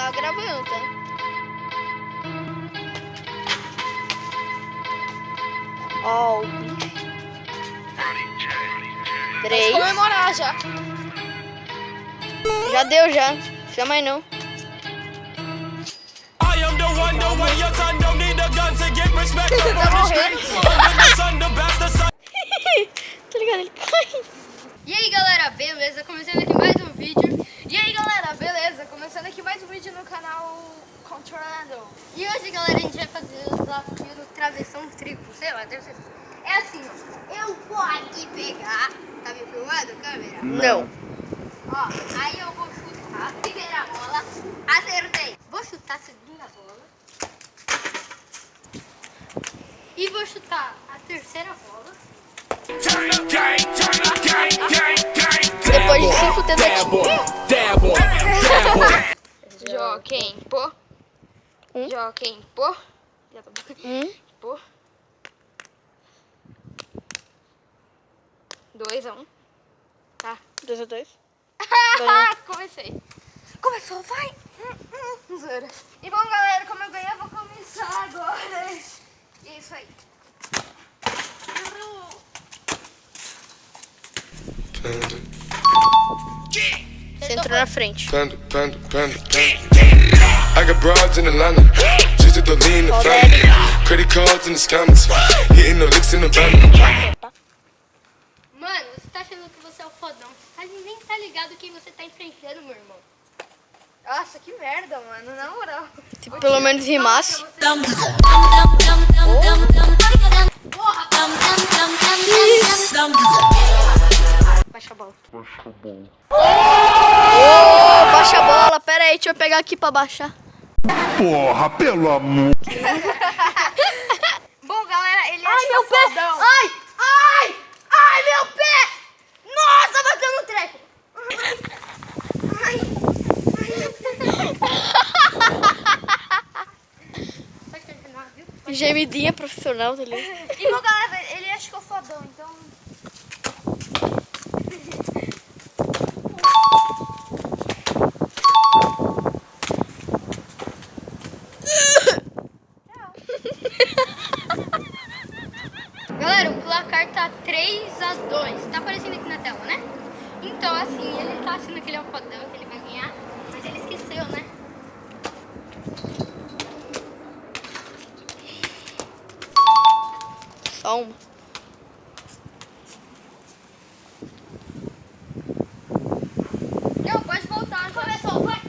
tava gravando, tá? Ó, o bicho. 3. Vamos comemorar já. Já deu, já. Chama aí não. Tá morrendo. Tá ligado? Ele cai. E aí, galera, beleza? Começando aqui mais um vídeo. E aí, galera, beleza? Começando aqui mais um vídeo no canal Controlando. E hoje, galera, a gente vai fazer o desafio do travessão triplo. Sei lá, deve ser. É assim, ó. Eu vou aqui pegar. Tá me filmando, câmera? Não. Ó, aí eu vou chutar a primeira bola. Acertei. Vou chutar a segunda bola. E vou chutar a terceira bola. Depois de 5 tentativas. Joaquim, pô. Joaquim, pô. Já tá bom. Pô. 2-1. Tá. 2-2. Comecei. Começou, vai. Zoeira. E bom, galera, como eu ganhei, eu vou começar agora. E é isso aí. Você entrou na frente. I got broads in Atlanta, just to the lean the family. Credit cards in the scammers, hitting the licks in the van. Mano, você tá achando que você é o fodão. Você nem tá ligado quem você tá enfrentando, meu irmão. Nossa, que merda, mano. Na moral. Se pelo menos rimasse. Porra! Baixa a bola. Ô, baixa a bola. Pera aí, deixa eu pegar aqui pra baixar. Porra, pelo amor. Bom, galera, ele Ai, meu pé! fodão. Ai! Ai! Ai, meu pé! Nossa, bateu no treco. Ai. Pode continuar, viu? Gemidinha profissional, tá ligado? E bom, galera, ele acha que eu fodão, então... Galera, o placar tá 3-2. Tá aparecendo aqui na tela, né? Então, assim, ele tá achando que ele é um fodão, que ele vai ganhar. Mas ele esqueceu, né? Só uma. Não, pode voltar. Começou, vai.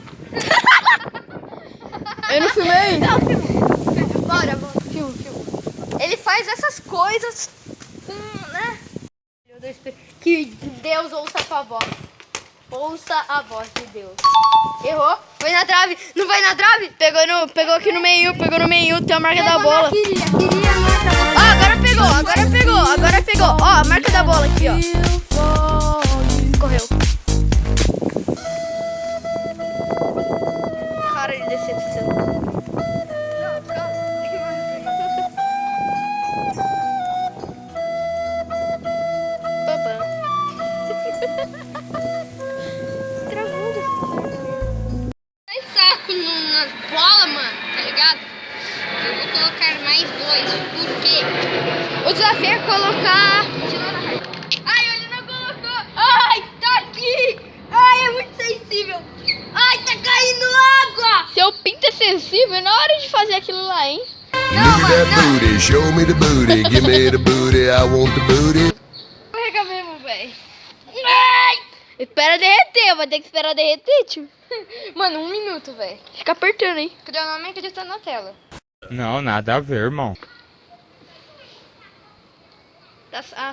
Eu não filmei ainda. Não, filma. Bora, bora. Filma. Ele faz essas coisas, né? Que Deus ouça a sua voz. Ouça a voz de Deus. Errou? Foi na trave. Não vai na trave? Pegou aqui no meio, tem a marca da bola. Queria a marca da bola. Ó, agora pegou. Ó, a marca da bola aqui, ó. Correu. Cara de decepção. Mais saco nas bolas, mano, tá ligado? Eu vou colocar mais 2. Por quê? O desafio é colocar. Ai, ele não colocou. Ai, tá aqui. Ai, é muito sensível. Ai, tá caindo água. Seu pinto é sensível na hora de fazer aquilo lá, hein? Look at that booty, show me the booty, give me the booty, I want the booty. Pega mesmo, velho. Espera derreter, vai ter que esperar derreter, tio. Mano, 1 minuto, velho. Fica apertando, hein? Cronômetro está na tela. Não, nada a ver, irmão.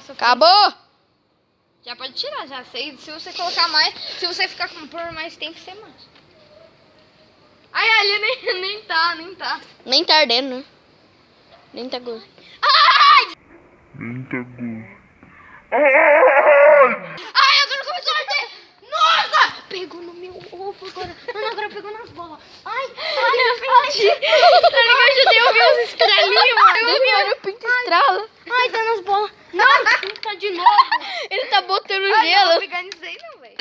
Acabou! Já pode tirar, já sei. Se você colocar mais, se você ficar por mais tempo, você mais. Ai, ali nem tá. Nem tá ardendo, né? Nem tá gostoso. Ai! Muito gosto. Ai, agora começou a arder! Nossa! Pegou no meu ovo agora. Não, agora pegou nas bolas. Ai! Tá ligado? Já deu uns estralinhos, mano. Demora, o pinto estrala. Ai, tá nas bolas. Não, tá de novo. Ele tá botando Ai, não gelo. vou pegar nisso aí não, velho.